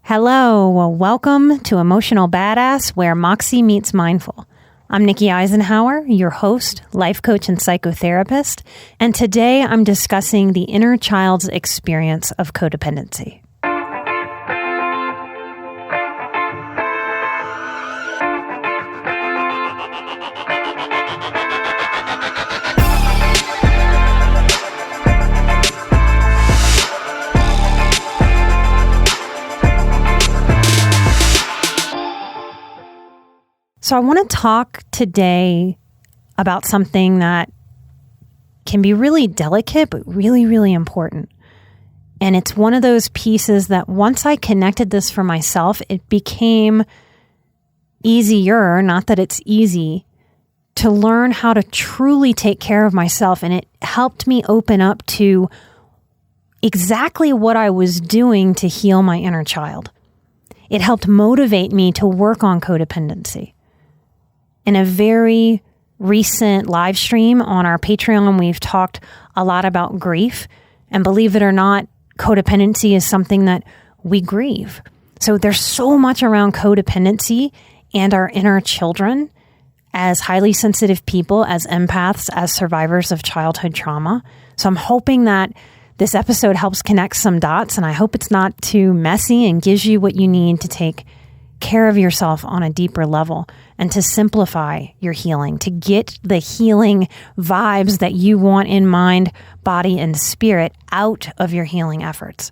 Hello, well, welcome to Emotional Badass, where Moxie meets Mindful. I'm Nikki Eisenhower, your host, life coach, and psychotherapist, and today I'm discussing the inner child's experience of codependency. So I want to talk today about something that can be really delicate, but really, really important. And it's one of those pieces that once I connected this for myself, it became easier, not that it's easy, to learn how to truly take care of myself. And it helped me open up to exactly what I was doing to heal my inner child. It helped motivate me to work on codependency. In a very recent live stream on our Patreon, we've talked a lot about grief. And believe it or not, codependency is something that we grieve. So there's so much around codependency and our inner children as highly sensitive people, as empaths, as survivors of childhood trauma. So I'm hoping that this episode helps connect some dots, and I hope it's not too messy and gives you what you need to take care of yourself on a deeper level and to simplify your healing, to get the healing vibes that you want in mind, body, and spirit out of your healing efforts.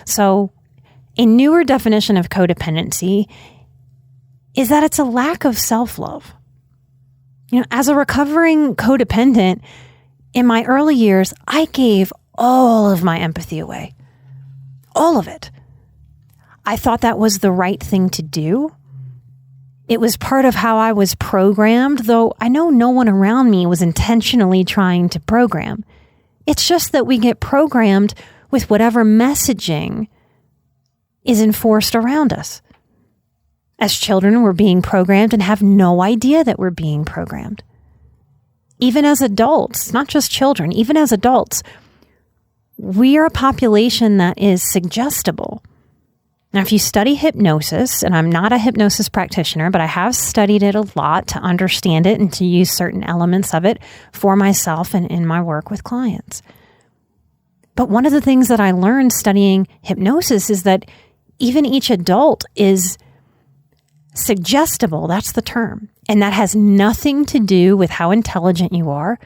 So a newer definition of codependency is that it's a lack of self-love. You know, as a recovering codependent, in my early years, I gave all of my empathy away. All of it. I thought that was the right thing to do. It was part of how I was programmed, though I know no one around me was intentionally trying to program. It's just that we get programmed with whatever messaging is enforced around us. As children, we're being programmed and have no idea that we're being programmed. Even as adults, not just children, even as adults, we are a population that is suggestible. Now, if you study hypnosis, and I'm not a hypnosis practitioner, but I have studied it a lot to understand it and to use certain elements of it for myself and in my work with clients. But one of the things that I learned studying hypnosis is that even each adult is suggestible. That's the term. And that has nothing to do with how intelligent you are.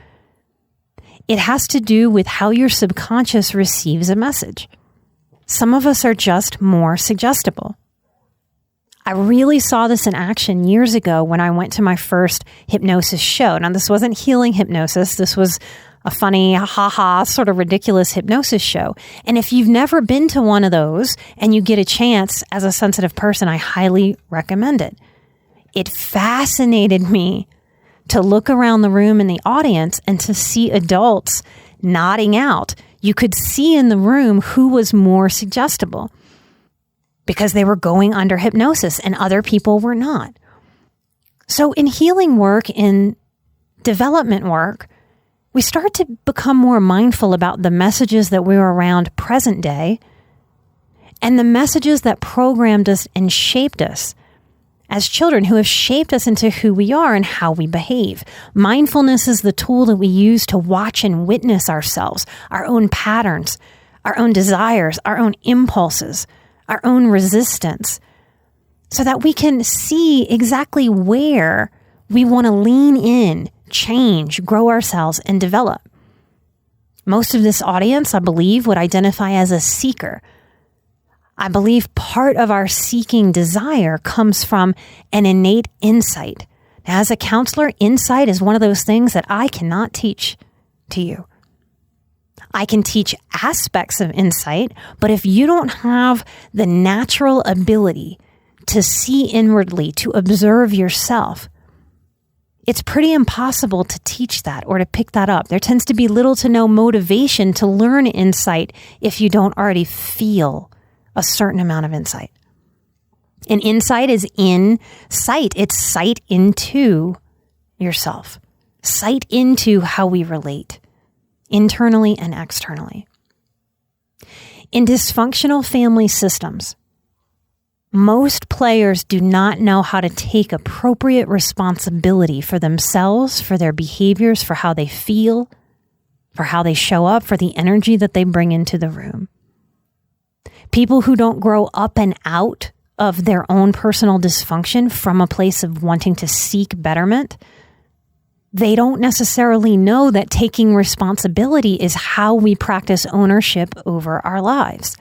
It has to do with how your subconscious receives a message. Some of us are just more suggestible. I really saw this in action years ago when I went to my first hypnosis show. Now, this wasn't healing hypnosis. This was a funny, ha-ha, sort of ridiculous hypnosis show. And if you've never been to one of those and you get a chance as a sensitive person, I highly recommend it. It fascinated me to look around the room in the audience and to see adults nodding out. You could see in the room who was more suggestible because they were going under hypnosis and other people were not. So in healing work, in development work, we start to become more mindful about the messages that we're around present day and the messages that programmed us and shaped us as children, who have shaped us into who we are and how we behave. Mindfulness is the tool that we use to watch and witness ourselves, our own patterns, our own desires, our own impulses, our own resistance, so that we can see exactly where we want to lean in, change, grow ourselves, and develop. Most of this audience, I believe, would identify as a seeker. I believe part of our seeking desire comes from an innate insight. Now, as a counselor, insight is one of those things that I cannot teach to you. I can teach aspects of insight, but if you don't have the natural ability to see inwardly, to observe yourself, it's pretty impossible to teach that or to pick that up. There tends to be little to no motivation to learn insight if you don't already feel a certain amount of insight. And insight is in sight. It's sight into yourself, sight into how we relate internally and externally. In dysfunctional family systems, Most players do not know how to take appropriate responsibility for themselves, for their behaviors, for how they feel, for how they show up, for the energy that they bring into the room. People who don't grow up and out of their own personal dysfunction from a place of wanting to seek betterment, they don't necessarily know that taking responsibility is how we practice ownership over our lives.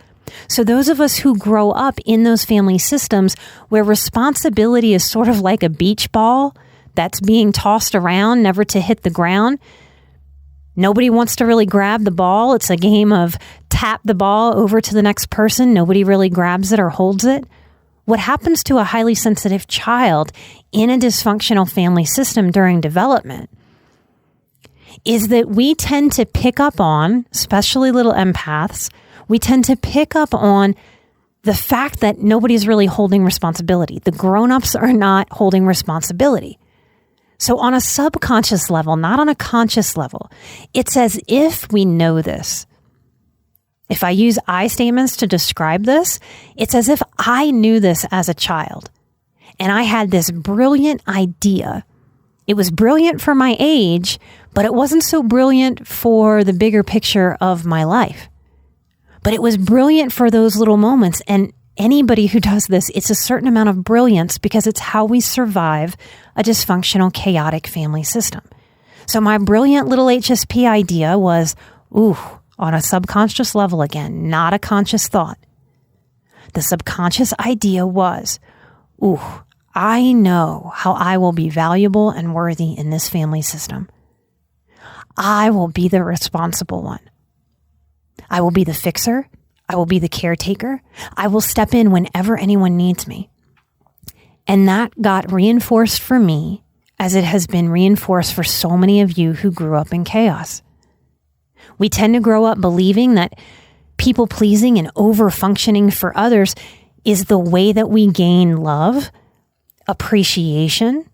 So those of us who grow up in those family systems where responsibility is sort of like a beach ball that's being tossed around, never to hit the ground, nobody wants to really grab the ball. It's a game of tap the ball over to the next person. Nobody really grabs it or holds it. What happens to a highly sensitive child in a dysfunctional family system during development is that we tend to pick up on, especially little empaths, we tend to pick up on the fact that nobody's really holding responsibility. The grown-ups are not holding responsibility. So on a subconscious level, not on a conscious level, it's as if we know this. If I use I statements to describe this, it's as if I knew this as a child. And I had this brilliant idea. It was brilliant for my age, but it wasn't so brilliant for the bigger picture of my life. But it was brilliant for those little moments. And anybody who does this, it's a certain amount of brilliance because it's how we survive a dysfunctional, chaotic family system. So my brilliant little HSP idea was, on a subconscious level again, not a conscious thought. The subconscious idea was, I know how I will be valuable and worthy in this family system. I will be the responsible one. I will be the fixer. I will be the caretaker. I will step in whenever anyone needs me. And that got reinforced for me as it has been reinforced for so many of you who grew up in chaos. We tend to grow up believing that people pleasing and over-functioning for others is the way that we gain love, appreciation.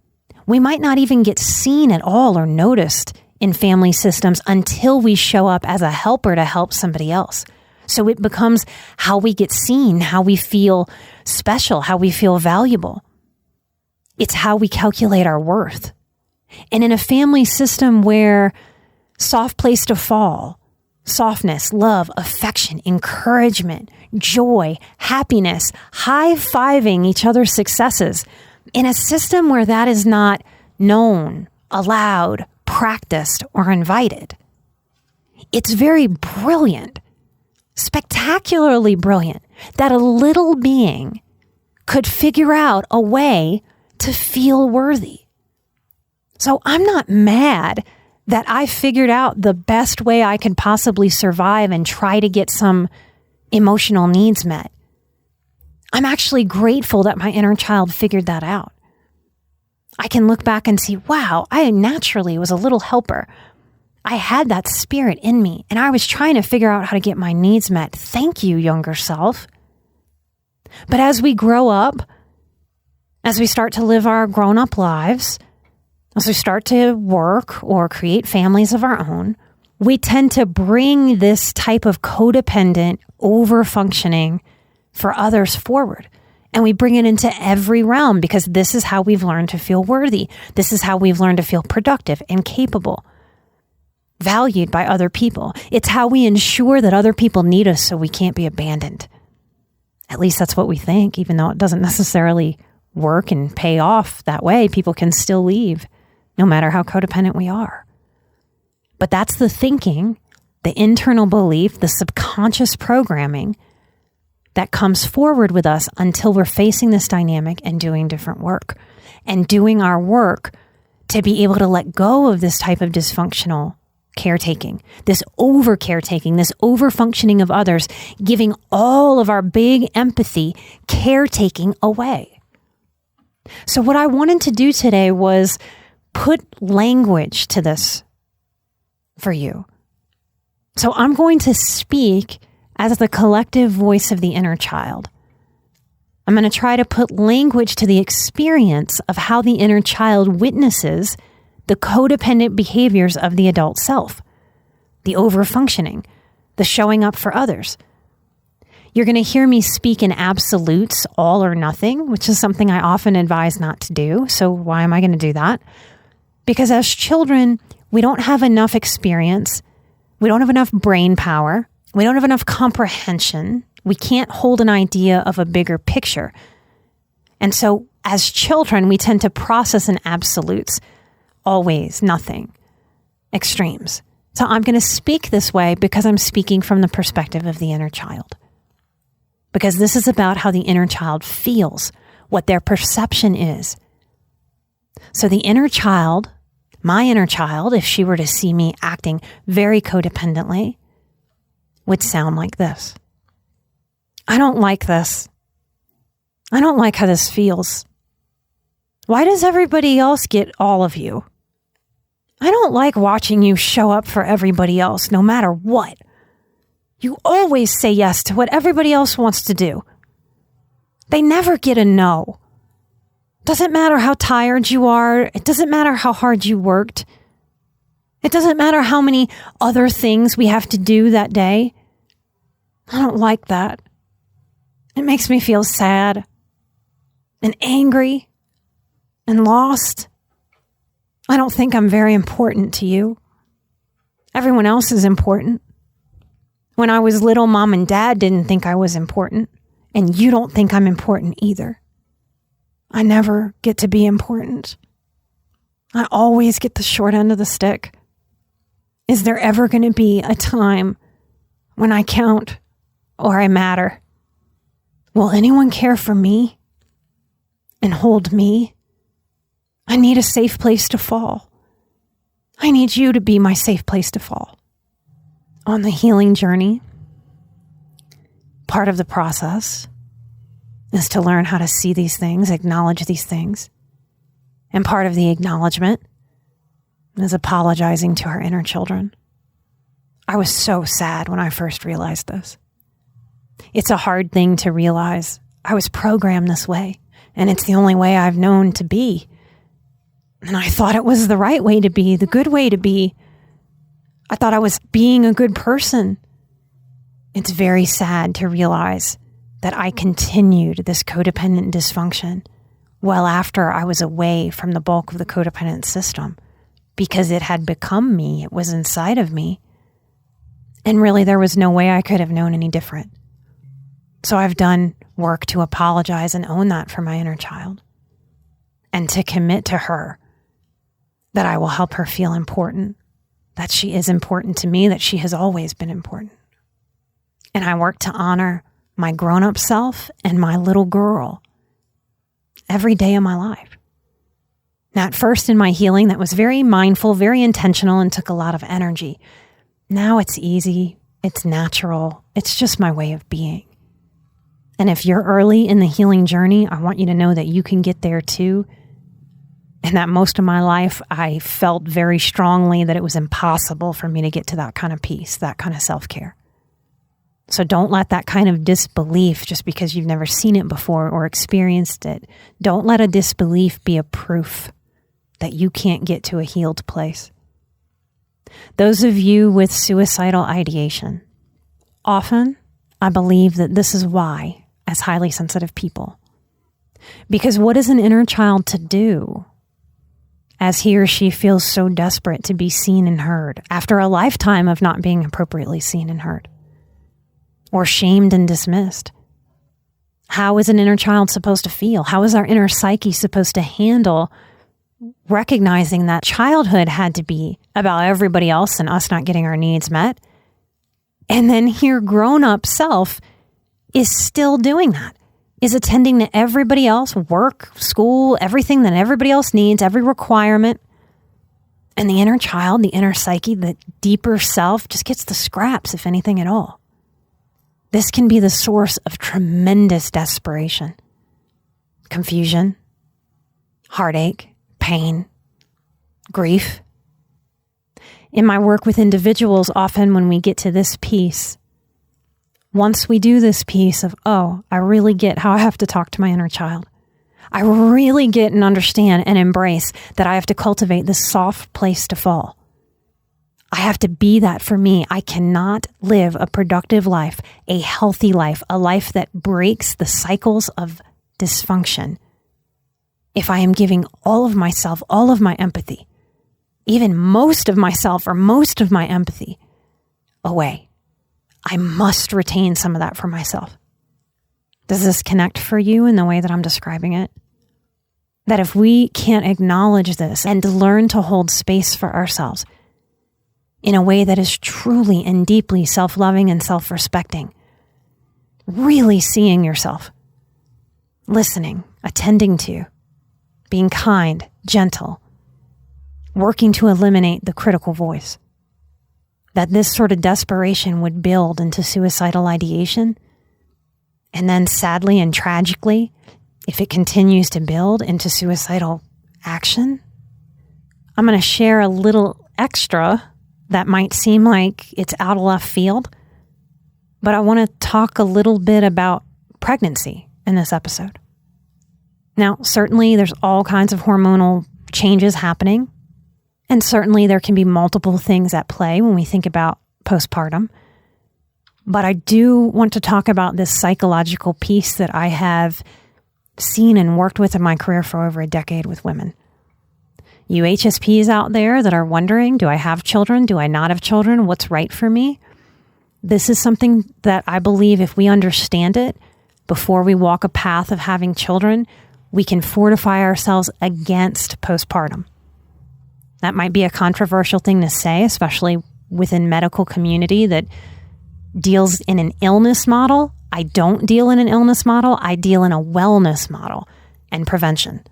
We might not even get seen at all or noticed in family systems until we show up as a helper to help somebody else. So it becomes how we get seen, how we feel special, how we feel valuable. It's how we calculate our worth. And in a family system where soft place to fall, softness, love, affection, encouragement, joy, happiness, high-fiving each other's successes, in a system where that is not known, allowed, practiced, or invited, it's very brilliant, spectacularly brilliant, that a little being could figure out a way to feel worthy. So I'm not mad that I figured out the best way I could possibly survive and try to get some emotional needs met. I'm actually grateful that my inner child figured that out. I can look back and see, wow, I naturally was a little helper. I had that spirit in me, and I was trying to figure out how to get my needs met. Thank you, younger self. But as we grow up, as we start to live our grown-up lives, as we start to work or create families of our own, we tend to bring this type of codependent over-functioning for others forward. And we bring it into every realm because this is how we've learned to feel worthy. This is how we've learned to feel productive and capable, valued by other people. It's how we ensure that other people need us so we can't be abandoned. At least that's what we think, even though it doesn't necessarily work and pay off that way. People can still leave, no matter how codependent we are. But that's the thinking, the internal belief, the subconscious programming that comes forward with us until we're facing this dynamic and doing different work and doing our work to be able to let go of this type of dysfunctional caretaking, this over caretaking, this over functioning of others, giving all of our big empathy caretaking away. So what I wanted to do today was put language to this for you. So I'm going to speak as the collective voice of the inner child. I'm going to try to put language to the experience of how the inner child witnesses the codependent behaviors of the adult self, the over-functioning, the showing up for others. You're going to hear me speak in absolutes, all or nothing, which is something I often advise not to do. So why am I going to do that? Because as children, we don't have enough experience. We don't have enough brain power. We don't have enough comprehension. We can't hold an idea of a bigger picture. And so as children, we tend to process in absolutes, always, nothing, extremes. So I'm going to speak this way because I'm speaking from the perspective of the inner child. Because this is about how the inner child feels, what their perception is. So the inner child, my inner child, if she were to see me acting very codependently, would sound like this. I don't like this. I don't like how this feels. Why does everybody else get all of you? I don't like watching you show up for everybody else, no matter what. You always say yes to what everybody else wants to do. They never get a no. Doesn't matter how tired you are. It doesn't matter how hard you worked. It doesn't matter how many other things we have to do that day. I don't like that. It makes me feel sad and angry and lost. I don't think I'm very important to you. Everyone else is important. When I was little, Mom and Dad didn't think I was important, and you don't think I'm important either. I never get to be important. I always get the short end of the stick. Is there ever going to be a time when I count or I matter? Will anyone care for me and hold me? I need a safe place to fall. I need you to be my safe place to fall. On the healing journey, part of the process is to learn how to see these things, acknowledge these things. And part of the acknowledgement is apologizing to our inner children. I was so sad when I first realized this. It's a hard thing to realize. I was programmed this way, and it's the only way I've known to be. And I thought it was the right way to be, the good way to be. I thought I was being a good person. It's very sad to realize that I continued this codependent dysfunction well after I was away from the bulk of the codependent system because it had become me. It was inside of me. And really, there was no way I could have known any different. So I've done work to apologize and own that for my inner child and to commit to her that I will help her feel important, that she is important to me, that she has always been important. And I work to honor my grown-up self and my little girl every day of my life. Now, at first in my healing, that was very mindful, very intentional, and took a lot of energy. Now it's easy, it's natural, it's just my way of being. And if you're early in the healing journey, I want you to know that you can get there too. And that most of my life, I felt very strongly that it was impossible for me to get to that kind of peace, that kind of self-care. So don't let that kind of disbelief, just because you've never seen it before or experienced it, don't let a disbelief be a proof that you can't get to a healed place. Those of you with suicidal ideation, often I believe that this is why, as highly sensitive people. Because what is an inner child to do as he or she feels so desperate to be seen and heard after a lifetime of not being appropriately seen and heard, or shamed and dismissed? How is an inner child supposed to feel? How is our inner psyche supposed to handle recognizing that childhood had to be about everybody else and us not getting our needs met? And then here grown-up self is still doing that, is attending to everybody else, work, school, everything that everybody else needs, every requirement. And the inner child, the inner psyche, the deeper self just gets the scraps, if anything at all. This can be the source of tremendous desperation, confusion, heartache, pain, grief. In my work with individuals, often when we get to this piece, once we do this piece of, oh, I really get how I have to talk to my inner child. I really get and understand and embrace that I have to cultivate this soft place to fall. I have to be that for me. I cannot live a productive life, a healthy life, a life that breaks the cycles of dysfunction if I am giving all of myself, all of my empathy, even most of myself or most of my empathy away. I must retain some of that for myself. Does this connect for you in the way that I'm describing it? That if we can't acknowledge this and learn to hold space for ourselves in a way that is truly and deeply self-loving and self-respecting, really seeing yourself, listening, attending to, being kind, gentle, working to eliminate the critical voice, that this sort of desperation would build into suicidal ideation, and then sadly and tragically, if it continues to build, into suicidal action. I'm going to share a little extra that might seem like it's out of left field, but I want to talk a little bit about pregnancy in this episode. Now, certainly there's all kinds of hormonal changes happening, and certainly there can be multiple things at play when we think about postpartum. But I do want to talk about this psychological piece that I have seen and worked with in my career for over a decade with women. You HSPs out there that are wondering, do I have children? Do I not have children? What's right for me? This is something that I believe if we understand it before we walk a path of having children, we can fortify ourselves against postpartum. That might be a controversial thing to say, especially within medical community that deals in an illness model. I don't deal in an illness model. I deal in a wellness model and prevention.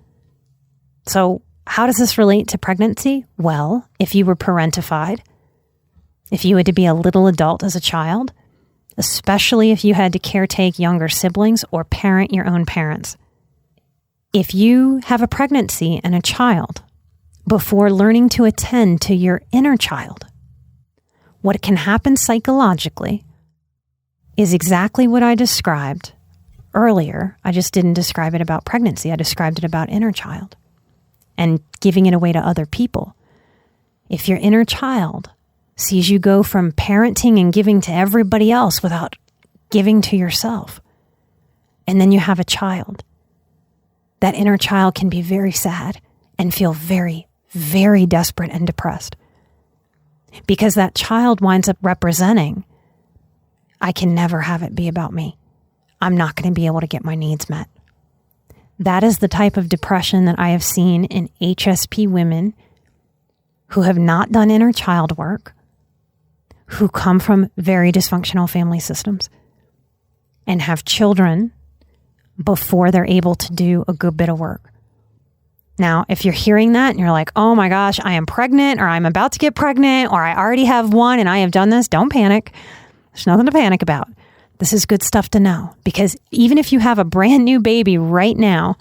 So how does this relate to pregnancy? Well, if you were parentified, if you had to be a little adult as a child, especially if you had to caretake younger siblings or parent your own parents, if you have a pregnancy and a child before learning to attend to your inner child, what can happen psychologically is exactly what I described earlier. I just didn't describe it about pregnancy. I described it about inner child and giving it away to other people. If your inner child sees you go from parenting and giving to everybody else without giving to yourself, and then you have a child, that inner child can be very sad and feel very, very desperate and depressed. Because that child winds up representing, I can never have it be about me. I'm not going to be able to get my needs met. That is the type of depression that I have seen in HSP women who have not done inner child work, who come from very dysfunctional family systems and have children before they're able to do a good bit of work. Now, if you're hearing that and you're like, oh my gosh, I am pregnant, or I'm about to get pregnant, or I already have one and I have done this, don't panic. There's nothing to panic about. This is good stuff to know, because even if you have a brand new baby right now,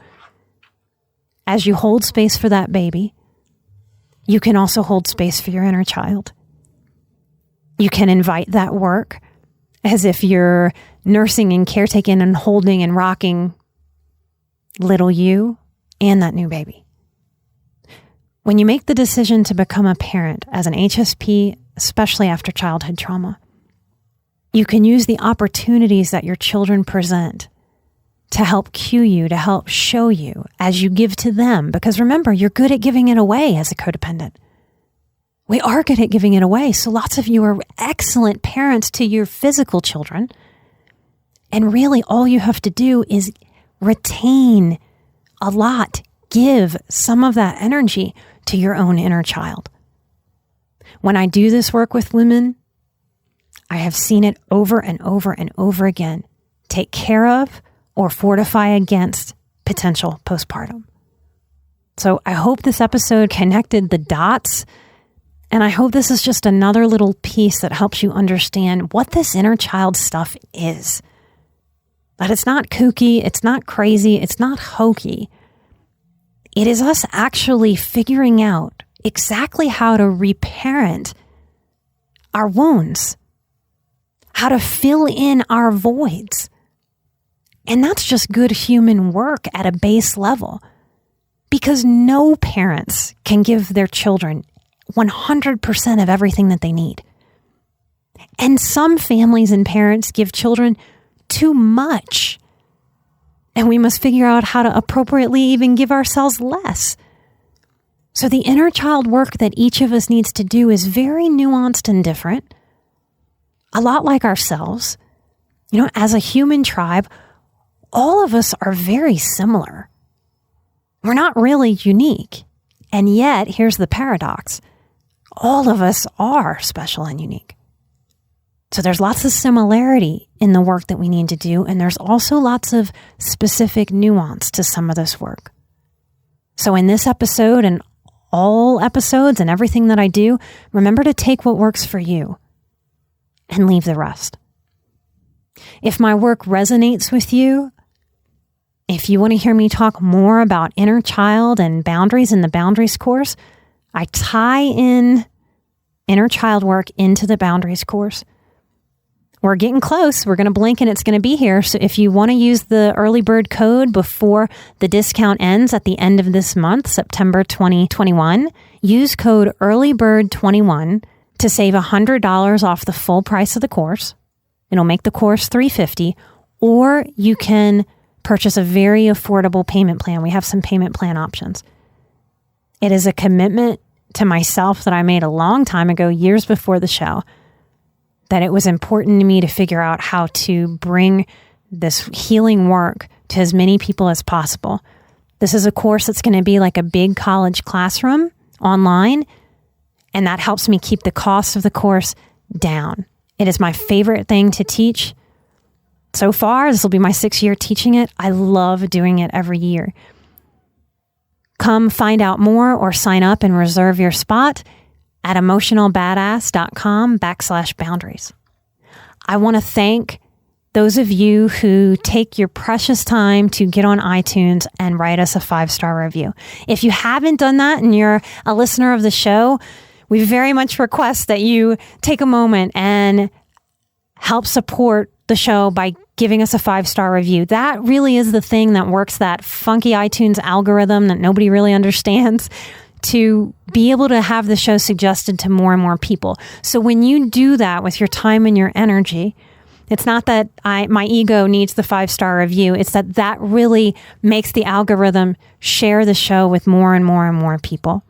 as you hold space for that baby, you can also hold space for your inner child. You can invite that work as if you're nursing and caretaking and holding and rocking little you and that new baby. When you make the decision to become a parent as an HSP, especially after childhood trauma, you can use the opportunities that your children present to help cue you, to help show you as you give to them. Because remember, you're good at giving it away as a codependent. We are good at giving it away. So lots of you are excellent parents to your physical children. And really all you have to do is retain a lot, give some of that energy to your own inner child. When I do this work with women, I have seen it over and over and over again take care of or fortify against potential postpartum. So I hope this episode connected the dots, and I hope this is just another little piece that helps you understand what this inner child stuff is. That it's not kooky, it's not crazy, it's not hokey. It is us actually figuring out exactly how to reparent our wounds, how to fill in our voids. And that's just good human work at a base level, because no parents can give their children 100% of everything that they need. And some families and parents give children too much. And we must figure out how to appropriately even give ourselves less. So the inner child work that each of us needs to do is very nuanced and different. A lot like ourselves. As a human tribe, all of us are very similar. We're not really unique. And yet, here's the paradox. All of us are special and unique. So there's lots of similarity in the work that we need to do, and there's also lots of specific nuance to some of this work. So in this episode and all episodes and everything that I do, remember to take what works for you and leave the rest. If my work resonates with you, if you want to hear me talk more about inner child and boundaries in the Boundaries course, I tie in inner child work into the Boundaries course. We're getting close. We're going to blink and it's going to be here. So if you want to use the early bird code before the discount ends at the end of this month, September 2021, use code earlybird21 to save $100 off the full price of the course. It'll make the course $350, or you can purchase a very affordable payment plan. We have some payment plan options. It is a commitment to myself that I made a long time ago, years before the show, that it was important to me to figure out how to bring this healing work to as many people as possible. This is a course that's going to be like a big college classroom online, and that helps me keep the cost of the course down. It is my favorite thing to teach. So far, this will be my 6th year teaching it. I love doing it every year. Come find out more or sign up and reserve your spot at emotionalbadass.com/boundaries. I want to thank those of you who take your precious time to get on iTunes and write us a 5-star review. If you haven't done that and you're a listener of the show, we very much request that you take a moment and help support the show by giving us a 5-star review. That really is the thing that works that funky iTunes algorithm that nobody really understands to be able to have the show suggested to more and more people. So when you do that with your time and your energy, it's not that my ego needs the 5-star review. It's that really makes the algorithm share the show with more and more and more people.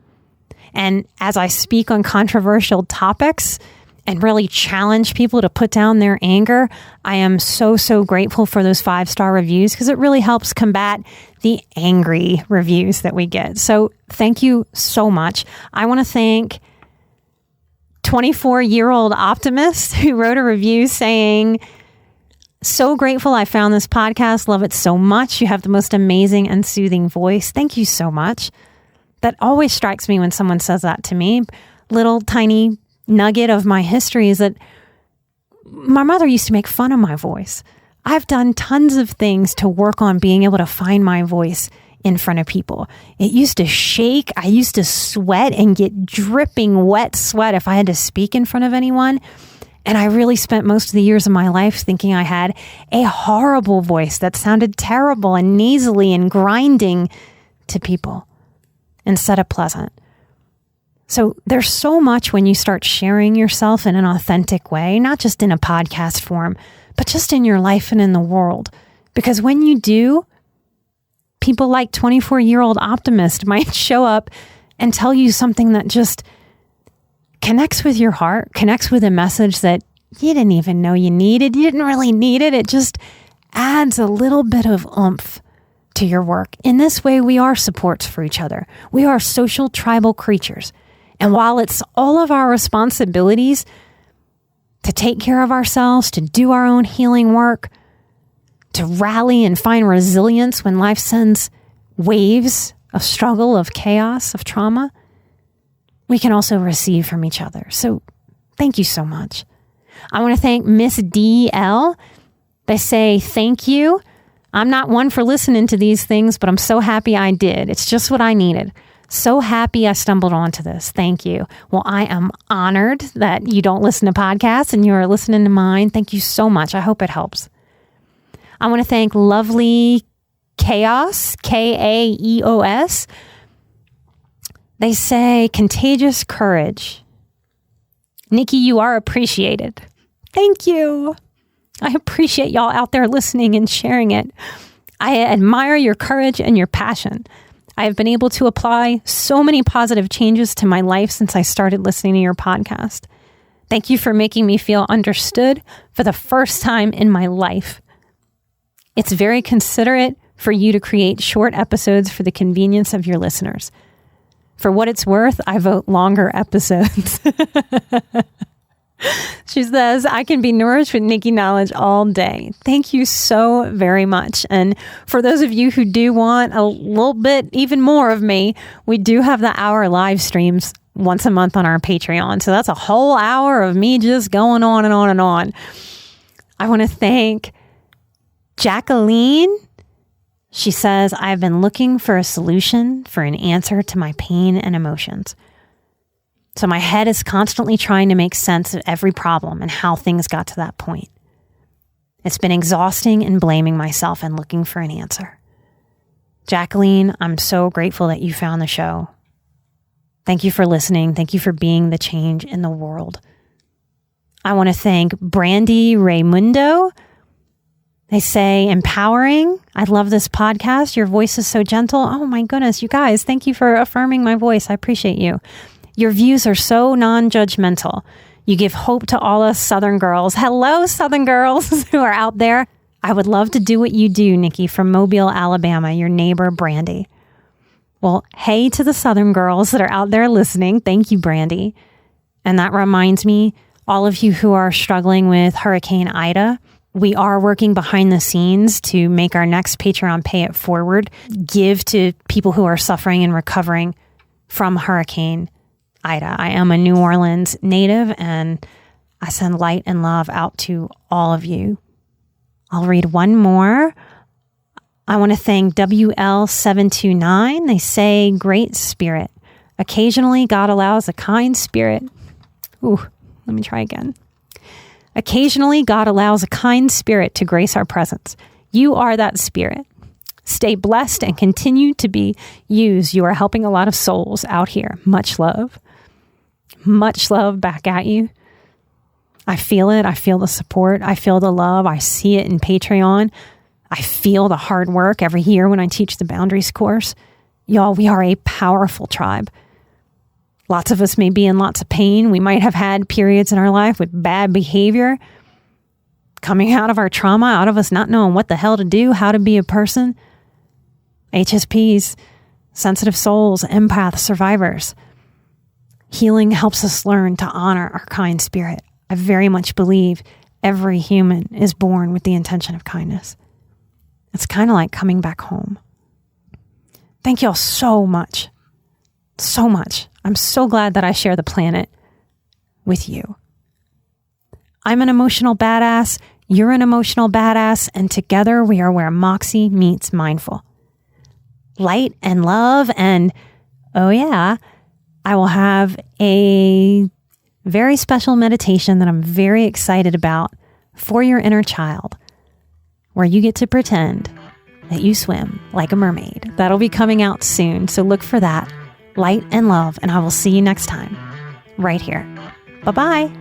And as I speak on controversial topics and really challenge people to put down their anger, I am so, so grateful for those 5-star reviews because it really helps combat the angry reviews that we get. So thank you so much. I want to thank 24-year-old Optimist who wrote a review saying, "So grateful I found this podcast. Love it so much. You have the most amazing and soothing voice." Thank you so much. That always strikes me when someone says that to me. Little tiny nugget of my history is that my mother used to make fun of my voice. I've done tons of things to work on being able to find my voice in front of people. It used to shake. I used to sweat and get dripping wet sweat if I had to speak in front of anyone. And I really spent most of the years of my life thinking I had a horrible voice that sounded terrible and nasally and grinding to people instead of pleasant. So there's so much when you start sharing yourself in an authentic way, not just in a podcast form, but just in your life and in the world. Because when you do, people like 24-year-old Optimist might show up and tell you something that just connects with your heart, connects with a message that you didn't even know you needed. You didn't really need it. It just adds a little bit of oomph to your work. In this way, we are supports for each other. We are social tribal creatures. And while it's all of our responsibilities to take care of ourselves, to do our own healing work, to rally and find resilience when life sends waves of struggle, of chaos, of trauma, we can also receive from each other. So thank you so much. I want to thank Miss DL. They say, "Thank you. I'm not one for listening to these things, but I'm so happy I did. It's just what I needed. So happy I stumbled onto this. Thank you." Well, I am honored that you don't listen to podcasts and you're listening to mine. Thank you so much. I hope it helps. I want to thank Lovely Chaos, Kaeos. They say contagious courage. Nikki, you are appreciated. Thank you. I appreciate y'all out there listening and sharing it. I admire your courage and your passion. I have been able to apply so many positive changes to my life since I started listening to your podcast. Thank you for making me feel understood for the first time in my life. It's very considerate for you to create short episodes for the convenience of your listeners. For what it's worth, I vote longer episodes. She says, I can be nourished with Nikki knowledge all day. Thank you so very much. And for those of you who do want a little bit even more of me, we do have the hour live streams once a month on our Patreon. So that's a whole hour of me just going on and on and on. I want to thank Jacqueline. She says, I've been looking for a solution for an answer to my pain and emotions. So my head is constantly trying to make sense of every problem and how things got to that point. It's been exhausting and blaming myself and looking for an answer. Jacqueline, I'm so grateful that you found the show. Thank you for listening. Thank you for being the change in the world. I want to thank Brandy Raymundo. They say, empowering. I love this podcast. Your voice is so gentle. Oh my goodness, you guys, thank you for affirming my voice. I appreciate you. Your views are so non-judgmental. You give hope to all us Southern girls. Hello, Southern girls who are out there. I would love to do what you do, Nikki, from Mobile, Alabama, your neighbor, Brandy. Well, hey to the Southern girls that are out there listening. Thank you, Brandy. And that reminds me, all of you who are struggling with Hurricane Ida, we are working behind the scenes to make our next Patreon Pay It Forward give to people who are suffering and recovering from Hurricane Ida. I am a New Orleans native and I send light and love out to all of you. I'll read one more. I want to thank WL729. They say, great spirit. Occasionally, God allows a kind spirit. Ooh, let me try again. Occasionally, God allows a kind spirit to grace our presence. You are that spirit. Stay blessed and continue to be used. You are helping a lot of souls out here. Much love. Much love back at you. I feel it. I feel the support. I feel the love. I see it in Patreon. I feel the hard work every year when I teach the Boundaries course. Y'all, we are a powerful tribe. Lots of us may be in lots of pain. We might have had periods in our life with bad behavior, coming out of our trauma, out of us not knowing what the hell to do, how to be a person. HSPs, sensitive souls, empaths, survivors. Healing helps us learn to honor our kind spirit. I very much believe every human is born with the intention of kindness. It's kind of like coming back home. Thank y'all so much. So much. I'm so glad that I share the planet with you. I'm an emotional badass. You're an emotional badass. And together we are where Moxie meets mindful. Light and love. And oh yeah, I will have a very special meditation that I'm very excited about for your inner child, where you get to pretend that you swim like a mermaid. That'll be coming out soon, so look for that. Light and love, and I will see you next time, right here. Bye-bye.